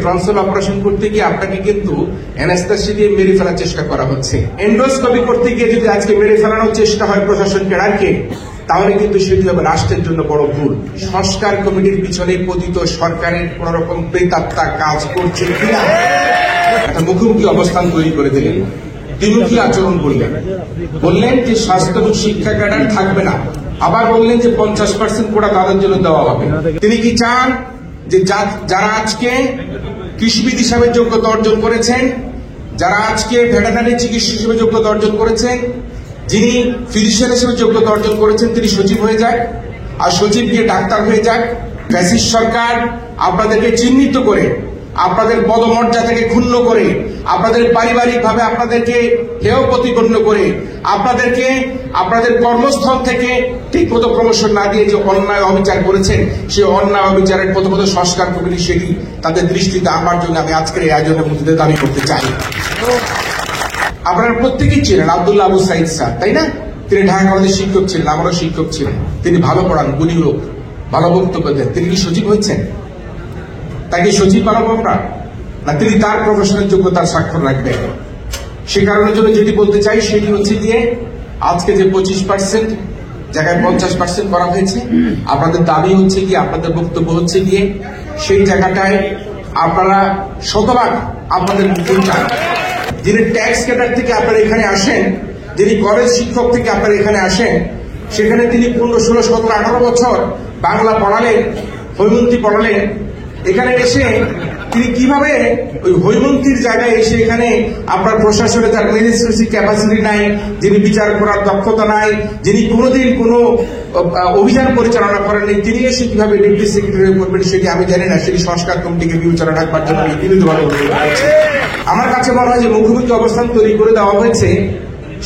Transfer operation করতে গিয়ে আপনাকে কিন্তু অ্যানাস্থাসিয়া দিয়ে মেরে ফেলার চেষ্টা করা হচ্ছে। এন্ডোস্কোপি করতে গিয়ে যদি আজকে মেরে ফেলানোর চেষ্টা হয় প্রশাসন কেডারকে, তাহলে কিন্তু সেটি হবে রাষ্ট্রের জন্য বড় ভুল। সংস্কার কমিটির পিছনে পতিত সরকারের কোন রকম প্রেতাত্মা কাজ করছে কিনা একটা মুখোমুখি অবস্থান তৈরি করে দিলেন। দ্বিমুখী আচরণ বললেন যে স্বাস্থ্য এবং শিক্ষা ক্যাডার থাকবে না, আবার বললেন যে 50% কোটা তাদের জন্য দেওয়া হবে। তিনি কি চান যে যারা আজকে কৃষিবিদ হিসাবে যোগ্যতা অর্জন করেছেন, যারা আজকে ভেটেরিনারি চিকিৎসক হিসেবে যোগ্যতা অর্জন করেছেন, যিনি ফিজিশিয়ান হিসেবে যোগ্যতা অর্জন করেছেন, তিনি সচিব হয়ে যাক, আর সচিব গিয়ে ডাক্তার হয়ে যাক? ফ্যাসিস্ট সরকার আপনাদেরকে চিহ্নিত করে, আপনাদের পদমর্যাদাকে ক্ষুণ্ণ করে, আপনাদের পারিবারিকভাবে আপনাদেরকে হেয় প্রতিপন্ন করে, আপনাদেরকে আপনাদের কর্মস্থল থেকে ঠিকমতো প্রমোশন না দিয়ে যে অন্যায় অবিচার করেছেন, সেই অন্যায় অবিচারের প্রথমত সংস্কার কমিটি সেটি তাদের দৃষ্টিতে আনবার জন্য আমি আজকের এই আয়োজনের মধ্যে দাবি করতে চাই। আপনারা প্রত্যেকেই ছিলেন আব্দুল্লাহ আবু সাইদ স্যার, তাই না? তিনি ঢাকা কলেজের শিক্ষক ছিলেন, আমারও শিক্ষক ছিলেন। তিনি ভালো পড়ান, গুণী লোক, ভালো বক্তব্য দেন। তিনি কি সচিব হয়েছেন? তাকে সচিব বানাবো আমরা, না তিনি তার প্রফেশনের যোগ্যতার স্বাক্ষর রাখবেন? সে কারণের জন্য যেটি বলতে চাই সেটি হচ্ছে গিয়ে আজকে যে 25% জায়গায় 50% করা হয়েছে, আপনাদের দাবি হচ্ছে গিয়ে, আপনাদের বক্তব্য হচ্ছে গিয়ে সেই জায়গাটায় আপনারা শতভাগ আপনাদের চান। যিনি ট্যাক্স ক্যাডার থেকে আপনারা এখানে আসেন, যিনি কলেজ শিক্ষক থেকে আপনারা এখানে আসেন, সেখানে তিনি 15, 16, 17, 18 বছর বাংলা পড়ালেন, হৈমন্তী পড়ালেন। এখানে এসে তিনি কিভাবে ওই হৈমন্তীর জায়গায় এসে এখানে আপনার প্রশাসনে তার ম্যানেজমেন্ট ক্যাপাসিটি নাই, যিনি বিচার করার দক্ষতা নাই, যিনি কোনোদিন কোনো অভিযান পরিচালনা করেননি, তিনি এসে কিভাবে ডেপুটি সেক্রেটারি করবেন সেটি আমি জানি না। সেটি সংস্কার কমিটিকে বিবেচনা রাখবার জন্য আমি বিনীতভাবে অনুরোধ করছি। আমার কাছে মনে হয় যে মুখোমুখি অবস্থান তৈরি করে দেওয়া হয়েছে,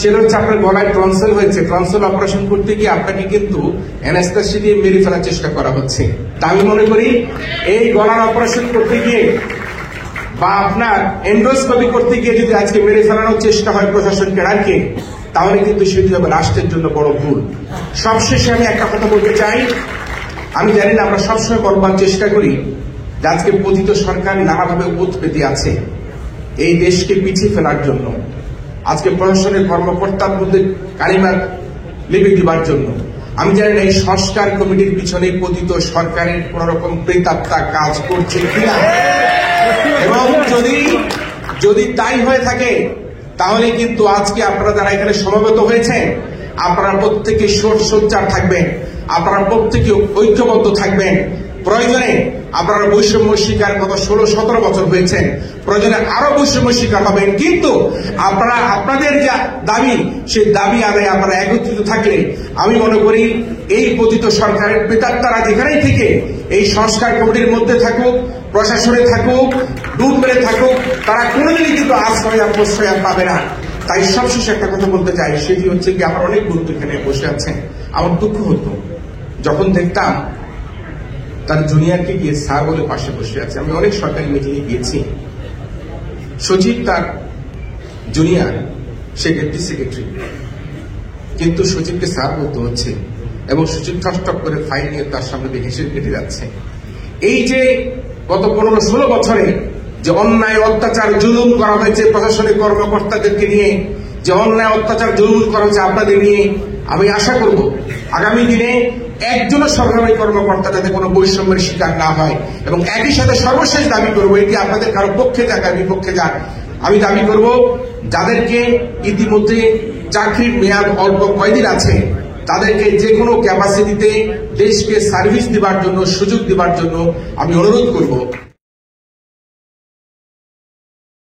সেটা হচ্ছে আপনার গলায় ট্রান্সফার হয়েছে। ট্রান্সফার অপারেশন করতে গিয়ে আপনাকে কিন্তু অ্যানাস্থাসিয়া দিয়ে মেরে ফেলার চেষ্টা করা হচ্ছে। তা আমি মনে করি এই গলার অপারেশন করতে গিয়ে বা আপনার এন্ডোস্কোপি করতে গিয়ে যদি আজকে মেরে ফেলানোর চেষ্টা হয় প্রশাসন কেডারকে, তাহলে কিন্তু সেটি হবে রাষ্ট্রের জন্য বড় ভুল। সবশেষে আমি একটা কথা বলতে চাই, আমি জানি না আমরা সবসময় বলবার চেষ্টা করি যে আজকে পতিত সরকার নানাভাবে উৎ পেতে আছে এই দেশকে পিছিয়ে ফেলার জন্য, আজকে প্রশাসনের কর্মকর্তার মধ্যে কালিমা লিপি দিবার জন্য। আমি জানি না এই সংস্কার কমিটির পিছনে পতিত সরকারের কোন রকম প্রেতাত্মা কাজ করছে কিনা, এবং যদি তাই হয়ে থাকে তাহলে কিন্তু আজকে আপনারা যারা এখানে সমবেত হয়েছেন, আপনারা প্রত্যেকে সোচ্চার থাকবেন, আপনারা প্রত্যেকে ঐক্যবদ্ধ থাকবেন। প্রয়োজনে আপনারা বৈষম্য শিকার গত 16-17 বছর হয়েছেন, প্রয়োজনে আরো বৈষম্য শিকার হবেন, কিন্তু আপনারা আপনাদের যা দাবি সেই দাবি আদায় আপনারা একত্রিত থাকলে আমি মনে করি এই পতিত সরকারের প্রেতাত্মারা যেখানেই থেকে এই সংস্কার কমিটির মধ্যে থাকুক, প্রশাসনে থাকুক, ডুব মেরে থাকুক, তারা কোনোদিনই কিন্তু আশ্রয় আর প্রশ্রয় পাবে না। তাই সবশেষে একটা কথা বলতে চাই, সেটি হচ্ছে কি আমার অনেক বন্ধু এখানে বসে আছেন। আমার দুঃখ হতো যখন দেখতাম তার জুনিয়রকে গিয়ে স্যার বলে পাশে বসে আছে। আমি অনেক সরকারি মিটিংয়ে গিয়েছি, সচিব তার জুনিয়র, সে ডেপুটি সেক্রেটারি, কিন্তু সচিবকে স্যার বলতে হচ্ছে এবং সচিব ঠকঠক করে ফাইল নিয়ে তার সামনে দিয়ে হেসে কেটে যাচ্ছে। এই যে গত 15-16 বছরে যে অন্যায় অত্যাচার জুলুম করা হয়েছে প্রশাসনিক কর্মকর্তাদেরকে নিয়ে, যে অন্যায় অত্যাচার জুলুম করা হয়েছে আপনাদের নিয়ে, আমি আশা করব আগামী দিনে একজনও সরকারি কর্মকর্তা যাতে কোনো বৈষম্যের শিকার না হয়। এবং একই সাথে সর্বশেষ দাবি করব, এটি আপনাদের কারো পক্ষে যাক আর বিপক্ষে যাক, আমি দাবি করব যাদেরকে ইতিমধ্যে চাকরির মেয়াদ অল্প কয়দিন আছে তাদেরকে যে কোনো ক্যাপাসিটিতে দেশকে সার্ভিস দেবার জন্য, সুযোগ দেবার জন্য আমি অনুরোধ করব।